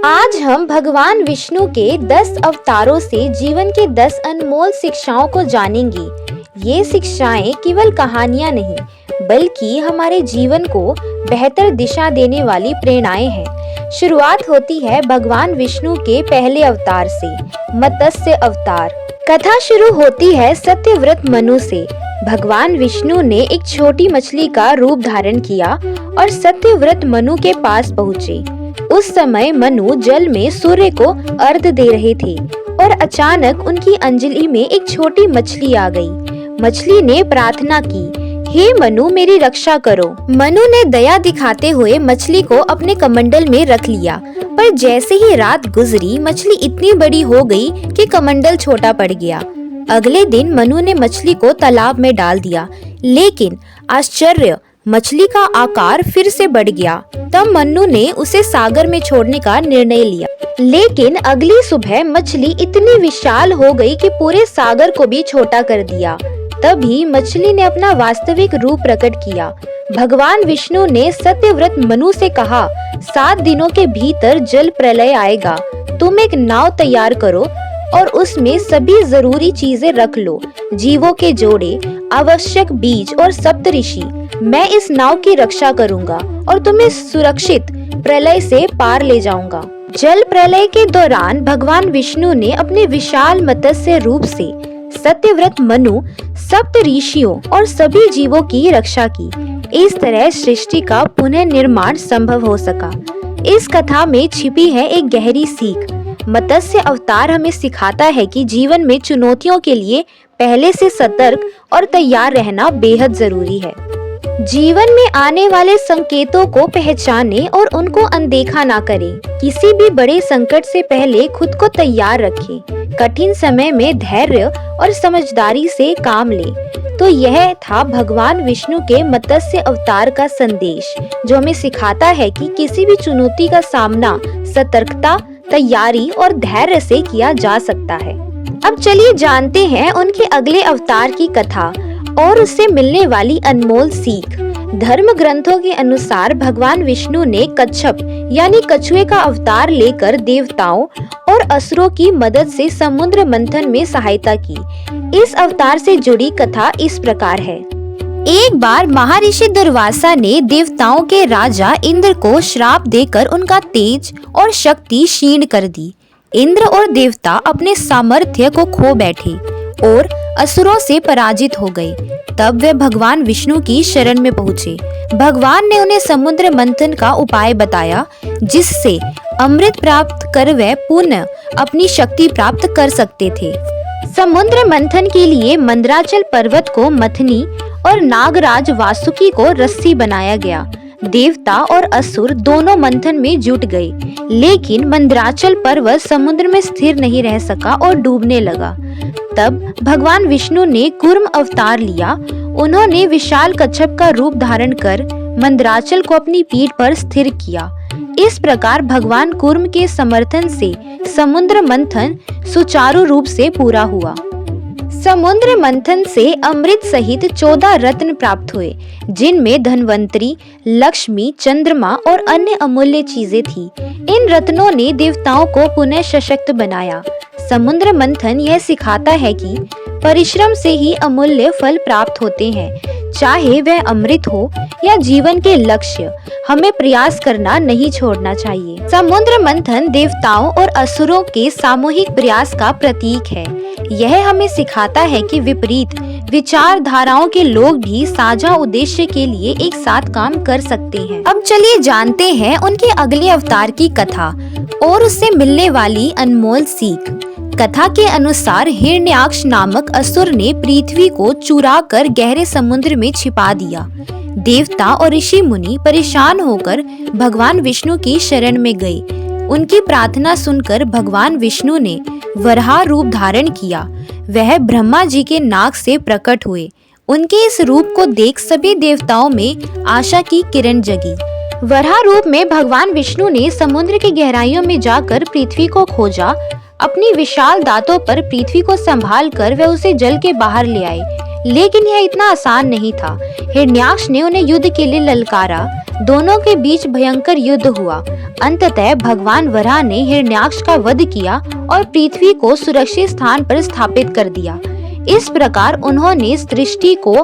आज हम भगवान विष्णु के 10 अवतारों से जीवन के 10 अनमोल शिक्षाओं को जानेंगे। ये शिक्षाएं केवल कहानियां नहीं, बल्कि हमारे जीवन को बेहतर दिशा देने वाली प्रेरणाएं हैं। शुरुआत होती है भगवान विष्णु के पहले अवतार से, मत्स्य अवतार। कथा शुरू होती है सत्यव्रत मनु से। भगवान विष्णु ने एक छोटी मछली का रूप धारण किया और सत्यव्रत मनु के पास पहुँचे। उस समय मनु जल में सूर्य को अर्घ्य दे रहे थे और अचानक उनकी अंजलि में एक छोटी मछली आ गई। मछली ने प्रार्थना की, हे मनु, मेरी रक्षा करो। मनु ने दया दिखाते हुए मछली को अपने कमंडल में रख लिया, पर जैसे ही रात गुजरी मछली इतनी बड़ी हो गई कि कमंडल छोटा पड़ गया। अगले दिन मनु ने मछली को तालाब में डाल दिया, लेकिन आश्चर्य, मछली का आकार फिर से बढ़ गया। तब मनु ने उसे सागर में छोड़ने का निर्णय लिया, लेकिन अगली सुबह मछली इतनी विशाल हो गई कि पूरे सागर को भी छोटा कर दिया। तभी मछली ने अपना वास्तविक रूप प्रकट किया। भगवान विष्णु ने सत्यव्रत मनु से कहा, 7 दिनों के भीतर जल प्रलय आएगा। तुम एक नाव तैयार करो और उसमें सभी जरूरी चीजें रख लो, जीवों के जोड़े, आवश्यक बीज और सप्तऋषि। मैं इस नाव की रक्षा करूंगा और तुम्हें सुरक्षित प्रलय से पार ले जाऊंगा। जल प्रलय के दौरान भगवान विष्णु ने अपने विशाल मत्स्य रूप से सत्यव्रत मनु, सप्तऋषियों और सभी जीवों की रक्षा की। इस तरह सृष्टि का पुनः निर्माण संभव हो सका। इस कथा में छिपी है एक गहरी सीख। मत्स्य अवतार हमें सिखाता है कि जीवन में चुनौतियों के लिए पहले से सतर्क और तैयार रहना बेहद जरूरी है। जीवन में आने वाले संकेतों को पहचानें और उनको अनदेखा ना करें। किसी भी बड़े संकट से पहले खुद को तैयार रखें। कठिन समय में धैर्य और समझदारी से काम लें। तो यह था भगवान विष्णु के मत्स्य अवतार का संदेश, जो हमें सिखाता है कि किसी भी चुनौती का सामना सतर्कता, तैयारी और धैर्य से किया जा सकता है। अब चलिए जानते हैं उनके अगले अवतार की कथा और उससे मिलने वाली अनमोल सीख। धर्म ग्रंथों के अनुसार भगवान विष्णु ने कच्छप यानी कछुए का अवतार लेकर देवताओं और असुरों की मदद से समुद्र मंथन में सहायता की। इस अवतार से जुड़ी कथा इस प्रकार है। एक बार महर्षि दुर्वासा ने देवताओं के राजा इंद्र को श्राप देकर उनका तेज और शक्ति क्षीण कर दी। इंद्र और देवता अपने सामर्थ्य को खो बैठे और असुरों से पराजित हो गए। तब वे भगवान विष्णु की शरण में पहुँचे। भगवान ने उन्हें समुद्र मंथन का उपाय बताया, जिससे अमृत प्राप्त कर वे पुनः अपनी शक्ति प्राप्त कर सकते थे। समुद्र मंथन के लिए मंदराचल पर्वत को मथनी और नागराज वासुकी को रस्सी बनाया गया। देवता और असुर दोनों मंथन में जुट गए, लेकिन मंदराचल पर्वत समुद्र में स्थिर नहीं रह सका और डूबने लगा। तब भगवान विष्णु ने कूर्म अवतार लिया। उन्होंने विशाल कच्छप का रूप धारण कर मंदराचल को अपनी पीठ पर स्थिर किया। इस प्रकार भगवान कूर्म के समर्थन से समुद्र मंथन सुचारू रूप से पूरा हुआ। समुद्र मंथन से अमृत सहित 14 रत्न प्राप्त हुए, जिनमें धनवंतरी, लक्ष्मी, चंद्रमा और अन्य अमूल्य चीजें थी। इन रत्नों ने देवताओं को पुनः सशक्त बनाया। समुद्र मंथन यह सिखाता है कि परिश्रम से ही अमूल्य फल प्राप्त होते हैं। चाहे वह अमृत हो या जीवन के लक्ष्य, हमें प्रयास करना नहीं छोड़ना चाहिए। समुद्र मंथन देवताओं और असुरों के सामूहिक प्रयास का प्रतीक है। यह हमें सिखाता है कि विपरीत विचारधाराओं के लोग भी साझा उद्देश्य के लिए एक साथ काम कर सकते हैं। अब चलिए जानते हैं उनके अगले अवतार की कथा और उससे मिलने वाली अनमोल सीख। कथा के अनुसार हिरण्याक्ष नामक असुर ने पृथ्वी को चुरा कर गहरे समुद्र में छिपा दिया। देवता और ऋषि मुनि परेशान होकर भगवान विष्णु की शरण में गए। उनकी प्रार्थना सुनकर भगवान विष्णु ने वराह रूप धारण किया। वह ब्रह्मा जी के नाक से प्रकट हुए। उनके इस रूप को देख सभी देवताओं में आशा की किरण जगी। वराह रूप में भगवान विष्णु ने समुद्र की गहराइयों में जाकर पृथ्वी को खोजा। अपनी विशाल दांतों पर पृथ्वी को संभाल कर वे उसे जल के बाहर ले आए। लेकिन यह इतना आसान नहीं था। हिरण्याक्ष ने उन्हें युद्ध के लिए ललकारा। दोनों के बीच भयंकर युद्ध हुआ। अंततः भगवान वराह ने हिरण्याक्ष का वध किया और पृथ्वी को सुरक्षित स्थान पर स्थापित कर दिया। इस प्रकार उन्होंने सृष्टि को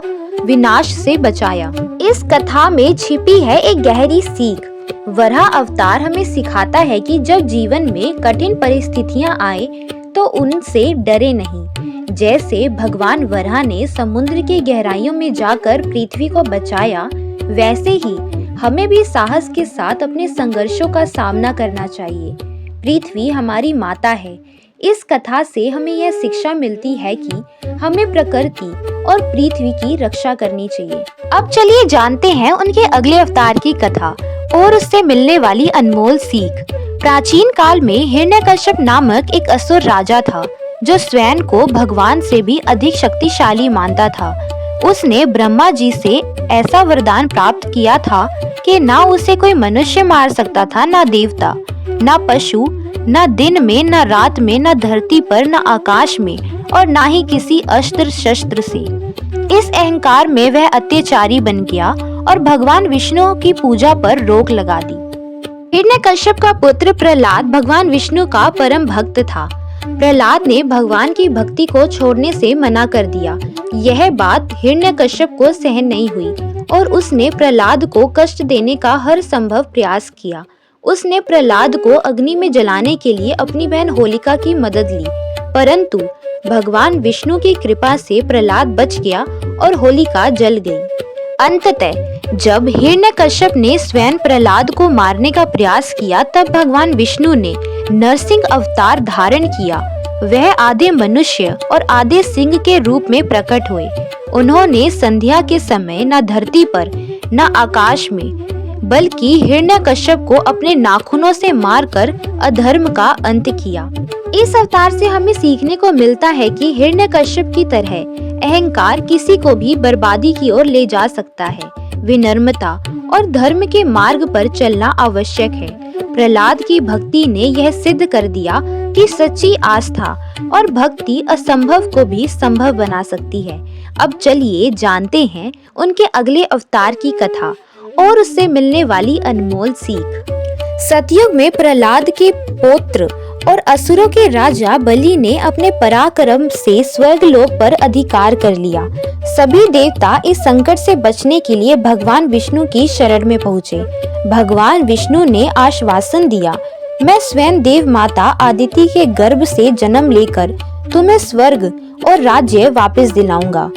विनाश से बचाया। इस कथा में छिपी है एक गहरी सीख। वराह अवतार हमें सिखाता है कि जब जीवन में कठिन परिस्थितियां आए तो उनसे डरे नहीं। जैसे भगवान वराह ने समुद्र की गहराइयों में जाकर पृथ्वी को बचाया, वैसे ही हमें भी साहस के साथ अपने संघर्षों का सामना करना चाहिए। पृथ्वी हमारी माता है। इस कथा से हमें यह शिक्षा मिलती है कि हमें प्रकृति और पृथ्वी की रक्षा करनी चाहिए। अब चलिए जानते हैं उनके अगले अवतार की कथा और उससे मिलने वाली अनमोल सीख। प्राचीन काल में हिरण्यकश्यप नामक एक असुर राजा था, जो स्वयं को भगवान से भी अधिक शक्तिशाली मानता था। उसने ब्रह्मा जी से ऐसा वरदान प्राप्त किया था कि ना उसे कोई मनुष्य मार सकता था, ना देवता, ना पशु, ना दिन में, ना रात में, ना धरती पर, ना आकाश में, और ना ही किसी अस्त्र शस्त्र से। इस अहंकार में वह अत्याचारी बन गया और भगवान विष्णु की पूजा पर रोक लगा दी। हिरण्यकश्यप का पुत्र प्रहलाद भगवान विष्णु का परम भक्त था। प्रहलाद ने भगवान की भक्ति को छोड़ने से मना कर दिया। यह बात हिरण्यकश्यप को सहन नहीं हुई और उसने प्रहलाद को कष्ट देने का हर संभव प्रयास किया। उसने प्रहलाद को अग्नि में जलाने के लिए अपनी बहन होलिका की मदद ली, परंतु भगवान विष्णु की कृपा से प्रहलाद बच गया और होलिका जल गई। अंततः जब हिरण्यकश्यप ने स्वयं प्रहलाद को मारने का प्रयास किया, तब भगवान विष्णु ने नरसिंह अवतार धारण किया। वह आधे मनुष्य और आधे सिंह के रूप में प्रकट हुए। उन्होंने संध्या के समय न धरती पर, न आकाश में, बल्कि हिरण्यकश्यप को अपने नाखूनों से मारकर अधर्म का अंत किया। इस अवतार से हमें सीखने को मिलता है कि हिरण्यकश्यप की तरह अहंकार किसी को भी बर्बादी की ओर ले जा सकता है। विनम्रता और धर्म के मार्ग पर चलना आवश्यक है। प्रहलाद की भक्ति ने यह सिद्ध कर दिया कि सच्ची आस्था और भक्ति असंभव को भी संभव बना सकती है। अब चलिए जानते हैं उनके अगले अवतार की कथा और उससे मिलने वाली अनमोल सीख। सतयुग में प्रहलाद के पौत्र और असुरों के राजा बलि ने अपने पराक्रम से स्वर्गलोक पर अधिकार कर लिया। सभी देवता इस संकट से बचने के लिए भगवान विष्णु की शरण में पहुँचे। भगवान विष्णु ने आश्वासन दिया, मैं स्वयं देव माता आदिति के गर्भ से जन्म लेकर तुम्हें स्वर्ग और राज्य वापस दिलाऊंगा।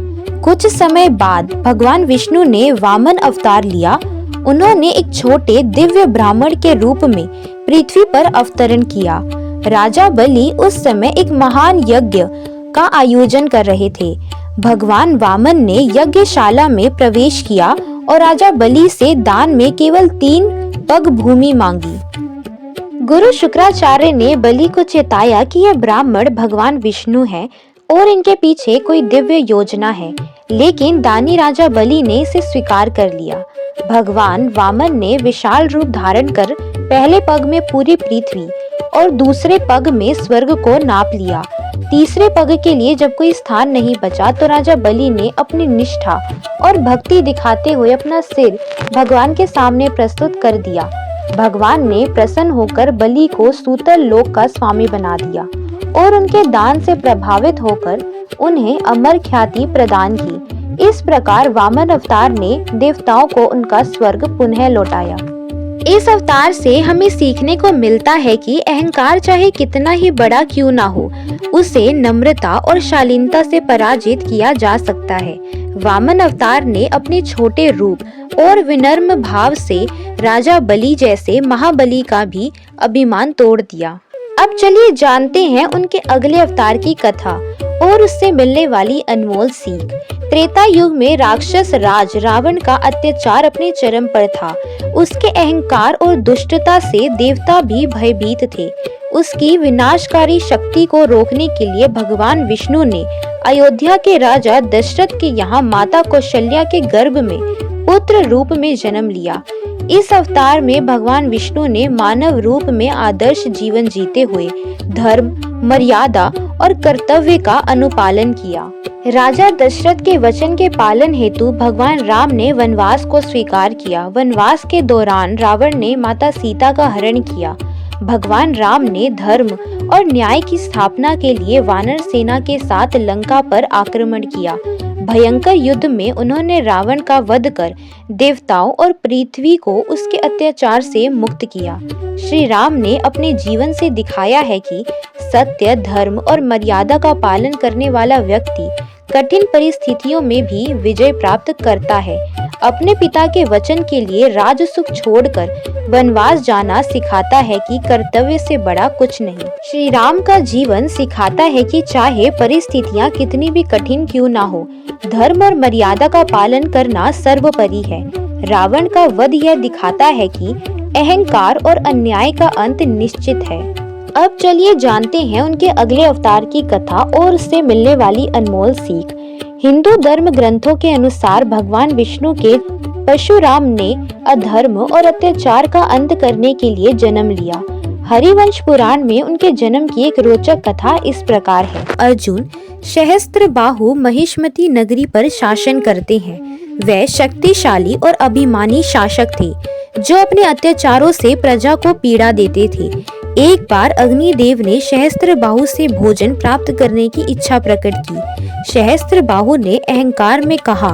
कुछ समय बाद भगवान विष्णु ने वामन अवतार लिया। उन्होंने एक छोटे दिव्य ब्राह्मण के रूप में पृथ्वी पर अवतरण किया। राजा बलि उस समय एक महान यज्ञ का आयोजन कर रहे थे। भगवान वामन ने यज्ञशाला में प्रवेश किया और राजा बलि से दान में केवल 3 पग भूमि मांगी। गुरु शुक्राचार्य ने बलि को चेताया कि यह ब्राह्मण भगवान विष्णु है और इनके पीछे कोई दिव्य योजना है, लेकिन दानी राजा बलि ने इसे स्वीकार कर लिया। भगवान वामन ने विशाल रूप धारण कर पहले पग में पूरी पृथ्वी और दूसरे पग में स्वर्ग को नाप लिया। तीसरे पग के लिए जब कोई स्थान नहीं बचा तो राजा बलि ने अपनी निष्ठा और भक्ति दिखाते हुए अपना सिर भगवान के सामने प्रस्तुत कर दिया। भगवान ने प्रसन्न होकर बलि को सूतल लोक का स्वामी बना दिया और उनके दान से प्रभावित होकर उन्हें अमर ख्याति प्रदान की। इस प्रकार वामन अवतार ने देवताओं को उनका स्वर्ग पुनः लौटाया। इस अवतार से हमें सीखने को मिलता है कि अहंकार चाहे कितना ही बड़ा क्यों ना हो, उसे नम्रता और शालीनता से पराजित किया जा सकता है। वामन अवतार ने अपने छोटे रूप और विनम्र भाव से राजा बलि जैसे महाबली का भी अभिमान तोड़ दिया। अब चलिए जानते हैं उनके अगले अवतार की कथा और उससे मिलने वाली अनमोल सीख। त्रेता युग में राक्षस राज रावण का अत्याचार अपने चरम पर था। उसके अहंकार और दुष्टता से देवता भी भयभीत थे। उसकी विनाशकारी शक्ति को रोकने के लिए भगवान विष्णु ने अयोध्या के राजा दशरथ के यहाँ माता कौशल्या के गर्भ में पुत्र रूप में जन्म लिया। इस अवतार में भगवान विष्णु ने मानव रूप में आदर्श जीवन जीते हुए धर्म, मर्यादा और कर्तव्य का अनुपालन किया। राजा दशरथ के वचन के पालन हेतु भगवान राम ने वनवास को स्वीकार किया। वनवास के दौरान रावण ने माता सीता का हरण किया। भगवान राम ने धर्म और न्याय की स्थापना के लिए वानर सेना के साथ लंका पर आक्रमण किया। भयंकर युद्ध में उन्होंने रावण का वध कर देवताओं और पृथ्वी को उसके अत्याचार से मुक्त किया। श्री राम ने अपने जीवन से दिखाया है कि सत्य, धर्म और मर्यादा का पालन करने वाला व्यक्ति कठिन परिस्थितियों में भी विजय प्राप्त करता है। अपने पिता के वचन के लिए राज सुख छोड़कर वनवास जाना सिखाता है कि कर्तव्य से बड़ा कुछ नहीं। श्री राम का जीवन सिखाता है कि चाहे परिस्थितियां कितनी भी कठिन क्यों ना हो, धर्म और मर्यादा का पालन करना सर्वोपरि है। रावण का वध यह दिखाता है कि अहंकार और अन्याय का अंत निश्चित है। अब चलिए जानते हैं उनके अगले अवतार की कथा और उससे मिलने वाली अनमोल सीख। हिंदू धर्म ग्रंथों के अनुसार भगवान विष्णु के परशुराम ने अधर्म और अत्याचार का अंत करने के लिए जन्म लिया। हरिवंश पुराण में उनके जन्म की एक रोचक कथा इस प्रकार है। अर्जुन सहस्त्रबाहु महिष्मती नगरी पर शासन करते हैं। वे शक्तिशाली और अभिमानी शासक थे जो अपने अत्याचारों से प्रजा को पीड़ा देते थे। एक बार अग्निदेव ने सहस्त्रबाहु से भोजन प्राप्त करने की इच्छा प्रकट की। सहस्त्रबाहु ने अहंकार में कहा,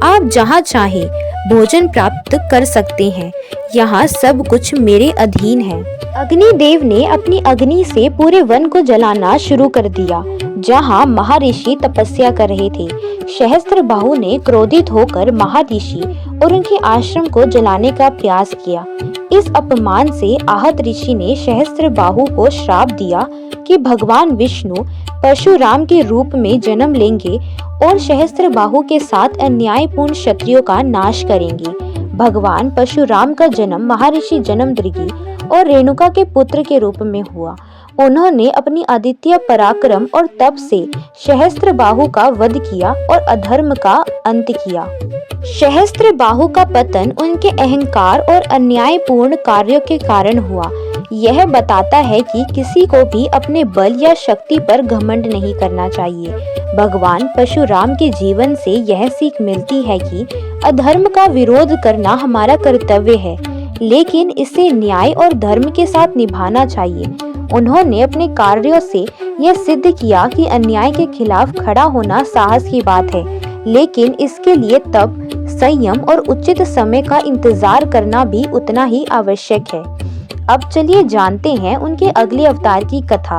आप जहाँ चाहे भोजन प्राप्त कर सकते हैं, यहाँ सब कुछ मेरे अधीन है। अग्निदेव ने अपनी अग्नि से पूरे वन को जलाना शुरू कर दिया जहाँ महर्षि तपस्या कर रहे थे। सहस्त्रबाहु ने क्रोधित होकर महर्षि और उनके आश्रम को जलाने का प्रयास किया। इस अपमान से आहत ऋषि ने सहस्त्रबाहु को श्राप दिया कि भगवान विष्णु परशुराम के रूप में जन्म लेंगे और सहस्त्रबाहु के साथ अन्यायपूर्ण क्षत्रियों का नाश करेंगे। भगवान परशुराम का जन्म महर्षि जमदग्नि और रेणुका के पुत्र के रूप में हुआ। उन्होंने अपनी अद्वितीय पराक्रम और तप से सहस्त्रबाहु का वध किया और अधर्म का अंत किया। सहस्त्रबाहु का पतन उनके अहंकार और अन्यायपूर्ण कार्यों के कारण हुआ। यह बताता है कि किसी को भी अपने बल या शक्ति पर घमंड नहीं करना चाहिए। भगवान परशुराम के जीवन से यह सीख मिलती है कि अधर्म का विरोध करना हमारा कर्तव्य है, लेकिन इसे न्याय और धर्म के साथ निभाना चाहिए। उन्होंने अपने कार्यों से यह सिद्ध किया कि अन्याय के खिलाफ खड़ा होना साहस की बात है, लेकिन इसके लिए तप, संयम और उचित समय का इंतजार करना भी उतना ही आवश्यक है। अब चलिए जानते हैं उनके अगले अवतार की कथा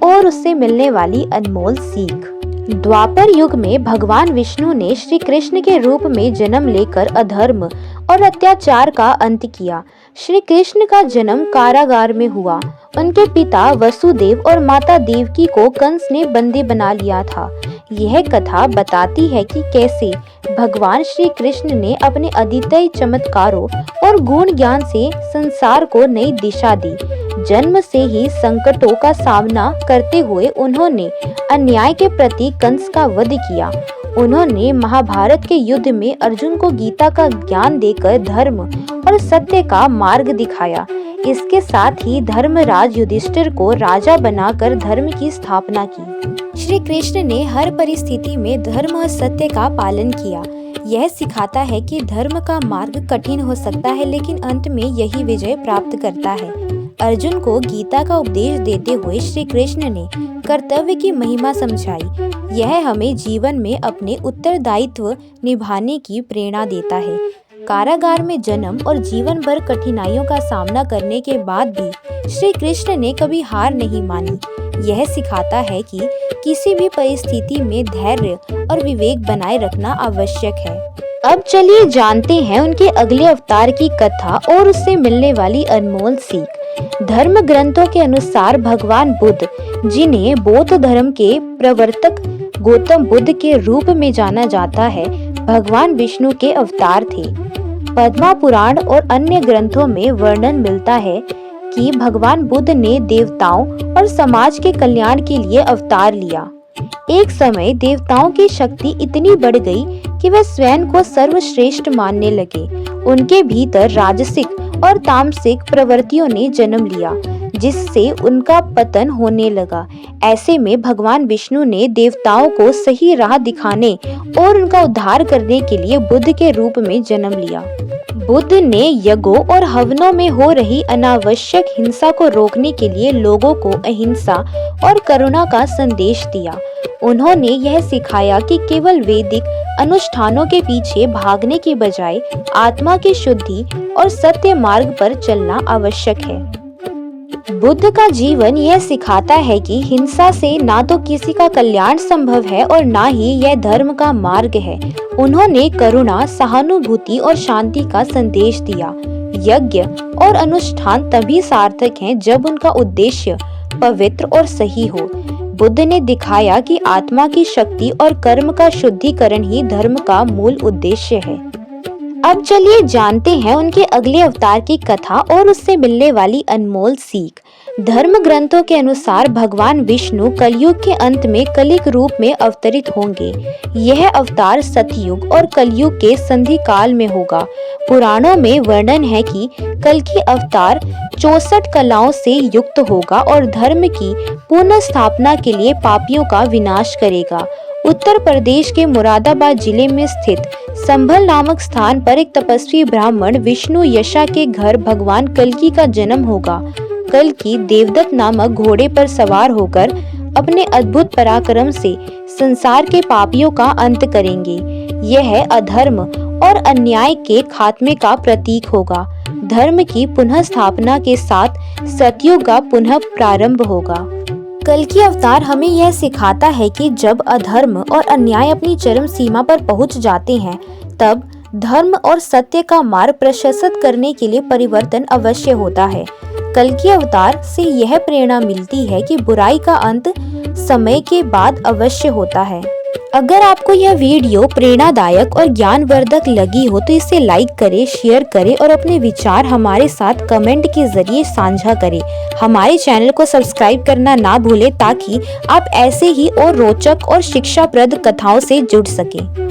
और उससे मिलने वाली अनमोल सीख। द्वापर युग में भगवान विष्णु ने श्री कृष्ण के रूप में जन्म लेकर अधर्म और अत्याचार का अंत किया। श्री कृष्ण का जन्म कारागार में हुआ। उनके पिता वसुदेव और माता देवकी को कंस ने बंदी बना लिया था। यह कथा बताती है कि कैसे भगवान श्री कृष्ण ने अपने अद्वितीय चमत्कारों और गुण ज्ञान से संसार को नई दिशा दी। जन्म से ही संकटों का सामना करते हुए उन्होंने अन्याय के प्रति कंस का वध किया। उन्होंने महाभारत के युद्ध में अर्जुन को गीता का ज्ञान देकर धर्म और सत्य का मार्ग दिखाया। इसके साथ ही धर्मराज युधिष्ठिर को राजा बनाकर धर्म की स्थापना की। श्री कृष्ण ने हर परिस्थिति में धर्म और सत्य का पालन किया। यह सिखाता है कि धर्म का मार्ग कठिन हो सकता है, लेकिन अंत में यही विजय प्राप्त करता है। अर्जुन को गीता का उपदेश देते हुए श्री कृष्ण ने कर्तव्य की महिमा समझाई। यह हमें जीवन में अपने उत्तरदायित्व निभाने की प्रेरणा देता है। कारागार में जन्म और जीवन भर कठिनाइयों का सामना करने के बाद भी श्री कृष्ण ने कभी हार नहीं मानी। यह सिखाता है कि किसी भी परिस्थिति में धैर्य और विवेक बनाए रखना आवश्यक है। अब चलिए जानते हैं उनके अगले अवतार की कथा और उससे मिलने वाली अनमोल सीख। धर्म ग्रंथों के अनुसार भगवान बुद्ध, जिन्हें बौद्ध धर्म के प्रवर्तक गौतम बुद्ध के रूप में जाना जाता है, भगवान विष्णु के अवतार थे। पद्मा पुराण और अन्य ग्रंथों में वर्णन मिलता है कि भगवान बुद्ध ने देवताओं और समाज के कल्याण के लिए अवतार लिया। एक समय देवताओं की शक्ति इतनी बढ़ गई कि वे स्वयं को सर्वश्रेष्ठ मानने लगे। उनके भीतर राजसिक और तामसिक प्रवृत्तियों ने जन्म लिया, जिससे उनका पतन होने लगा। ऐसे में भगवान विष्णु ने देवताओं को सही राह दिखाने और उनका उद्धार करने के लिए बुद्ध के रूप में जन्म लिया। बुद्ध ने यज्ञों और हवनों में हो रही अनावश्यक हिंसा को रोकने के लिए लोगों को अहिंसा और करुणा का संदेश दिया। उन्होंने यह सिखाया कि केवल वैदिक अनुष्ठानों के पीछे भागने की बजाय आत्मा की शुद्धि और सत्य मार्ग पर चलना आवश्यक है। बुद्ध का जीवन यह सिखाता है कि हिंसा से ना तो किसी का कल्याण संभव है और ना ही यह धर्म का मार्ग है। उन्होंने करुणा, सहानुभूति और शांति का संदेश दिया। यज्ञ और अनुष्ठान तभी सार्थक हैं जब उनका उद्देश्य पवित्र और सही हो। बुद्ध ने दिखाया कि आत्मा की शक्ति और कर्म का शुद्धिकरण ही धर्म का मूल उद्देश्य है। अब चलिए जानते हैं उनके अगले अवतार की कथा और उससे मिलने वाली अनमोल सीख। धर्म ग्रंथों के अनुसार भगवान विष्णु कलयुग के अंत में कलिक रूप में अवतरित होंगे। यह अवतार सतयुग और कलयुग के संधि काल में होगा। पुराणों में वर्णन है कि कल की अवतार 64 कलाओं से युक्त होगा और धर्म की पुनः स्थापना के लिए पापियों का विनाश करेगा। उत्तर प्रदेश के मुरादाबाद जिले में स्थित संभल नामक स्थान पर एक तपस्वी ब्राह्मण विष्णु यशा के घर भगवान कल्कि का जन्म होगा। कल्कि देवदत्त नामक घोड़े पर सवार होकर अपने अद्भुत पराक्रम से संसार के पापियों का अंत करेंगे। यह अधर्म और अन्याय के खात्मे का प्रतीक होगा। धर्म की पुनः स्थापना के साथ सतयुग का पुनः प्रारंभ होगा। कल्कि अवतार हमें यह सिखाता है कि जब अधर्म और अन्याय अपनी चरम सीमा पर पहुंच जाते हैं, तब धर्म और सत्य का मार्ग प्रशस्त करने के लिए परिवर्तन अवश्य होता है। कल्कि अवतार से यह प्रेरणा मिलती है कि बुराई का अंत समय के बाद अवश्य होता है। अगर आपको यह वीडियो प्रेरणादायक और ज्ञानवर्धक लगी हो तो इसे लाइक करें, शेयर करें और अपने विचार हमारे साथ कमेंट के जरिए साझा करें। हमारे चैनल को सब्सक्राइब करना ना भूलें ताकि आप ऐसे ही और रोचक और शिक्षाप्रद कथाओं से जुड़ सकें।